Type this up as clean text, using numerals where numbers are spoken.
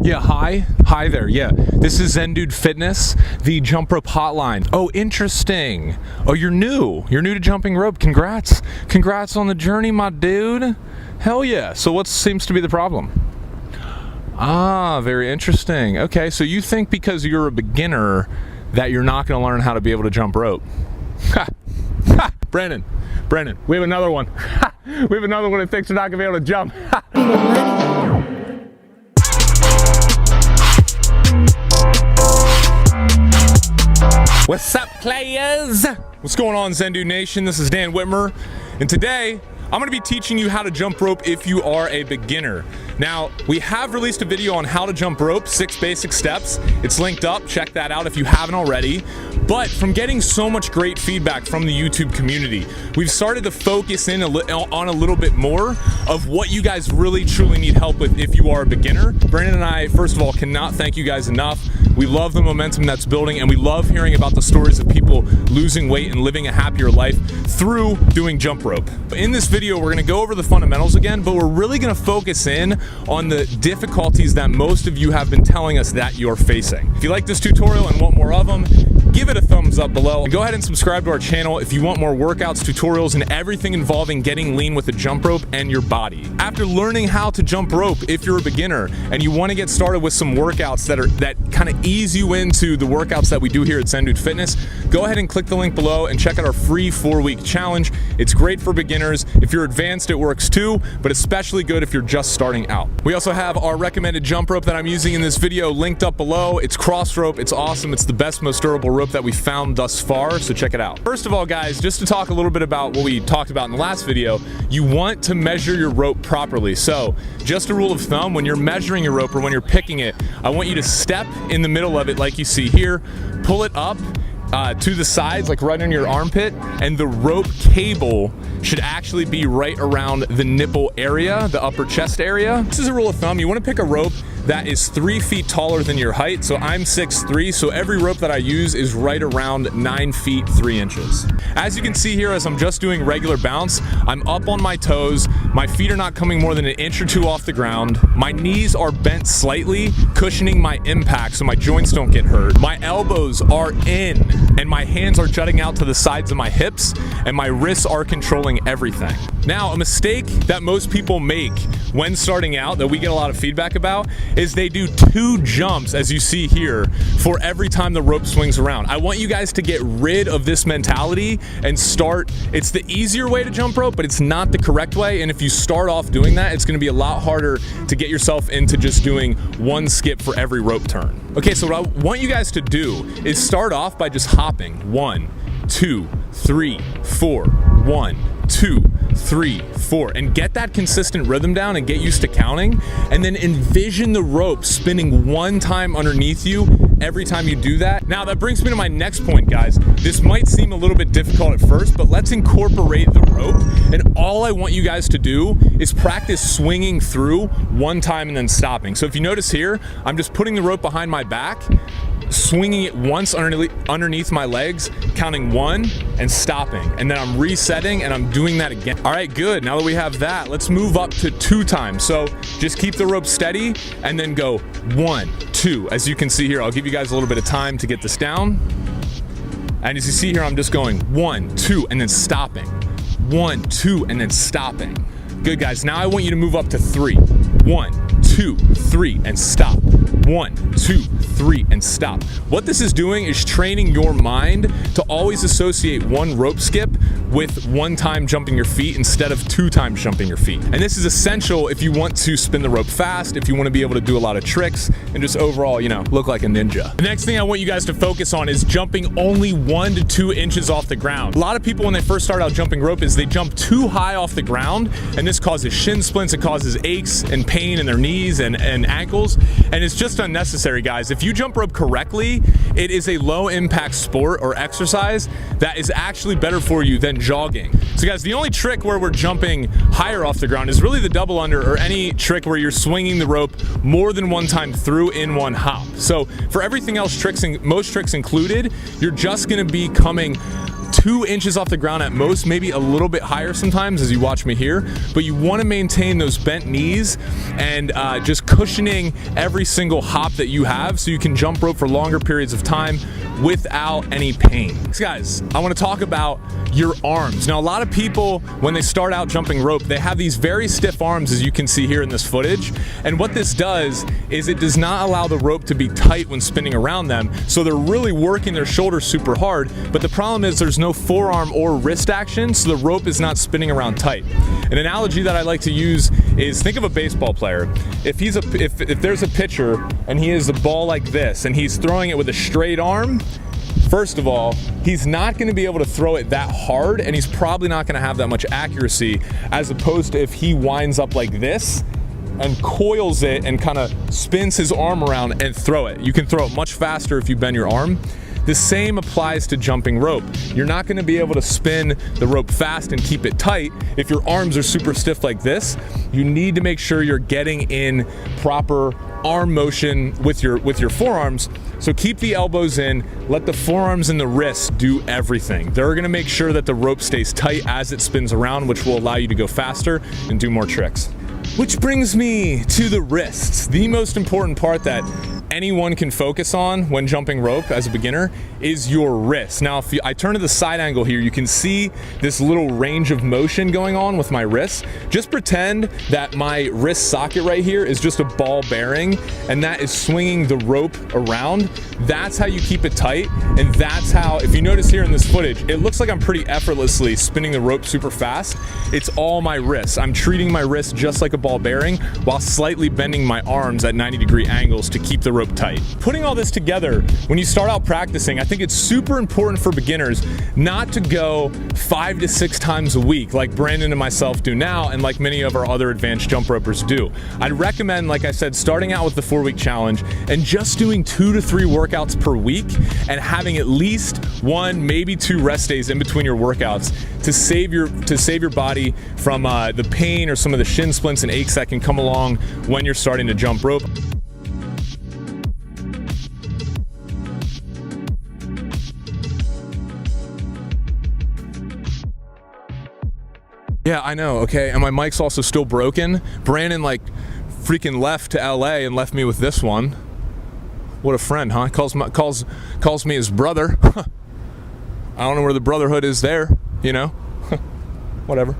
Yeah, hi there. Yeah, this is Zen Dude Fitness, the jump rope hotline. Oh, interesting. Oh, you're new to jumping rope. Congrats on the journey, my dude. Hell yeah. So what seems to be the problem? Ah, very interesting. Okay, so you think because you're a beginner that you're not going to learn how to be able to jump rope? Ha. Ha. Brandon, we have another one. Ha. We have another one that thinks you're not going to be able to jump. What's up, players? What's going on, Zen Dude Nation? This is Dan Whitmer, and today I'm going to be teaching you how to jump rope if you are a beginner. Now, we have released a video on how to jump rope, 6 basic steps. It's linked up, check that out if you haven't already. But from getting so much great feedback from the YouTube community, we've started to focus in on a little bit more of what you guys really truly need help with if you are a beginner. Brandon and I, first of all, cannot thank you guys enough. We love the momentum that's building, and we love hearing about the stories of people losing weight and living a happier life through doing jump rope. In this video, we're gonna go over the fundamentals again, but we're really gonna focus in on the difficulties that most of you have been telling us that you're facing. If you like this tutorial and want more of them, give it a thumbs up below. And go ahead and subscribe to our channel if you want more workouts, tutorials, and everything involving getting lean with a jump rope and your body. After learning how to jump rope, if you're a beginner and you want to get started with some workouts that kind of ease you into the workouts that we do here at Zen Dude Fitness, go ahead and click the link below and check out our free 4-week challenge. It's great for beginners. If you're advanced, it works too, but especially good if you're just starting out. We also have our recommended jump rope that I'm using in this video linked up below. It's cross rope. It's awesome. It's the best, most durable rope that we found thus far, so check it out. First of all, guys, just to talk a little bit about what we talked about in the last video, you want to measure your rope properly. So just a rule of thumb, when you're measuring your rope or when you're picking it, I want you to step in the middle of it like you see here, pull it up to the sides, like right under your armpit, and the rope cable should actually be right around the nipple area, the upper chest area. This is a rule of thumb. You want to pick a rope that is 3 feet taller than your height. So I'm 6'3", so every rope that I use is right around 9 feet 3 inches. As you can see here, as I'm just doing regular bounce, I'm up on my toes. My feet are not coming more than an inch or two off the ground. My knees are bent slightly, cushioning my impact so my joints don't get hurt. My elbows are in, and my hands are jutting out to the sides of my hips, and my wrists are controlling everything. Now, a mistake that most people make when starting out that we get a lot of feedback about is they do 2 jumps, as you see here, for every time the rope swings around. I want you guys to get rid of this mentality and start. It's the easier way to jump rope, but it's not the correct way. And if you start off doing that, it's gonna be a lot harder to get yourself into just doing 1 skip for every rope turn. Okay, so what I want you guys to do is start off by just hopping. 1, 2, 3, 4, 1, 2, 3, 4, and get that consistent rhythm down and get used to counting, and then envision the rope spinning 1 time underneath you every time you do that. Now that brings me to my next point, guys. This might seem a little bit difficult at first, but let's incorporate the rope, and all I want you guys to do is practice swinging through 1 time and then stopping. So if you notice here, I'm just putting the rope behind my back, swinging it once underneath my legs, counting 1 and stopping, and then I'm resetting and I'm doing that again. All right, good. Now that we have that, let's move up to 2 times. So just keep the rope steady and then go 1, 2. As you can see here, I'll give you guys a little bit of time to get this down. And as you see here, I'm just going 1, 2, and then stopping. 1, 2, and then stopping. Good, guys. Now I want you to move up to 3. 1, 2, 3, and stop. 1, 2, 3, and stop. What this is doing is training your mind to always associate 1 rope skip with 1 time jumping your feet instead of 2 times jumping your feet. And this is essential if you want to spin the rope fast, if you want to be able to do a lot of tricks, and just overall, you know, look like a ninja. The next thing I want you guys to focus on is jumping only 1 to 2 inches off the ground. A lot of people, when they first start out jumping rope, is they jump too high off the ground, and this causes shin splints, it causes aches and pain in their knees and ankles, and it's just unnecessary, guys. If you jump rope correctly, it is a low impact sport or exercise that is actually better for you than jogging. So guys, the only trick where we're jumping higher off the ground is really the double under, or any trick where you're swinging the rope more than 1 time through in 1 hop. So for everything else, most tricks included, you're just gonna be coming 2 inches off the ground at most, maybe a little bit higher sometimes as you watch me here, but you want to maintain those bent knees and just cushioning every single hop that you have so you can jump rope for longer periods of time without any pain. So guys, I want to talk about your arms. Now, a lot of people, when they start out jumping rope, they have these very stiff arms, as you can see here in this footage. And what this does is it does not allow the rope to be tight when spinning around them. So they're really working their shoulders super hard. But the problem is there's no forearm or wrist action, so the rope is not spinning around tight. An analogy that I like to use is, think of a baseball player. If there's a pitcher and he has the ball like this and he's throwing it with a straight arm, first of all, he's not going to be able to throw it that hard, and he's probably not going to have that much accuracy, as opposed to if he winds up like this and coils it and kind of spins his arm around and throw it. You can throw it much faster if you bend your arm. The same applies to jumping rope. You're not going to be able to spin the rope fast and keep it tight if your arms are super stiff like this. You need to make sure you're getting in proper arm motion with your forearms. So keep the elbows in, let the forearms and the wrists do everything. They're gonna make sure that the rope stays tight as it spins around, which will allow you to go faster and do more tricks. Which brings me to the wrists. The most important part that anyone can focus on when jumping rope as a beginner is your wrist. Now, if I turn to the side angle here, you can see this little range of motion going on with my wrists. Just pretend that my wrist socket right here is just a ball bearing, and that is swinging the rope around. That's how you keep it tight, and that's how, if you notice here in this footage, it looks like I'm pretty effortlessly spinning the rope super fast. It's all my wrists. I'm treating my wrist just like a ball bearing while slightly bending my arms at 90-degree angles to keep the rope tight. Putting all this together, when you start out practicing, I think it's super important for beginners not to go 5 to 6 times a week like Brandon and myself do now, and like many of our other advanced jump ropers do. I'd recommend, like I said, starting out with the 4-week challenge and just doing 2 to 3 workouts per week and having at least 1, maybe 2 rest days in between your workouts to save your body from the pain or some of the shin splints and aches that can come along when you're starting to jump rope. Yeah, I know, okay, and my mic's also still broken. Brandon like freaking left to LA and left me with this one. What a friend, huh? Calls me his brother. I don't know where the brotherhood is there, you know? Whatever.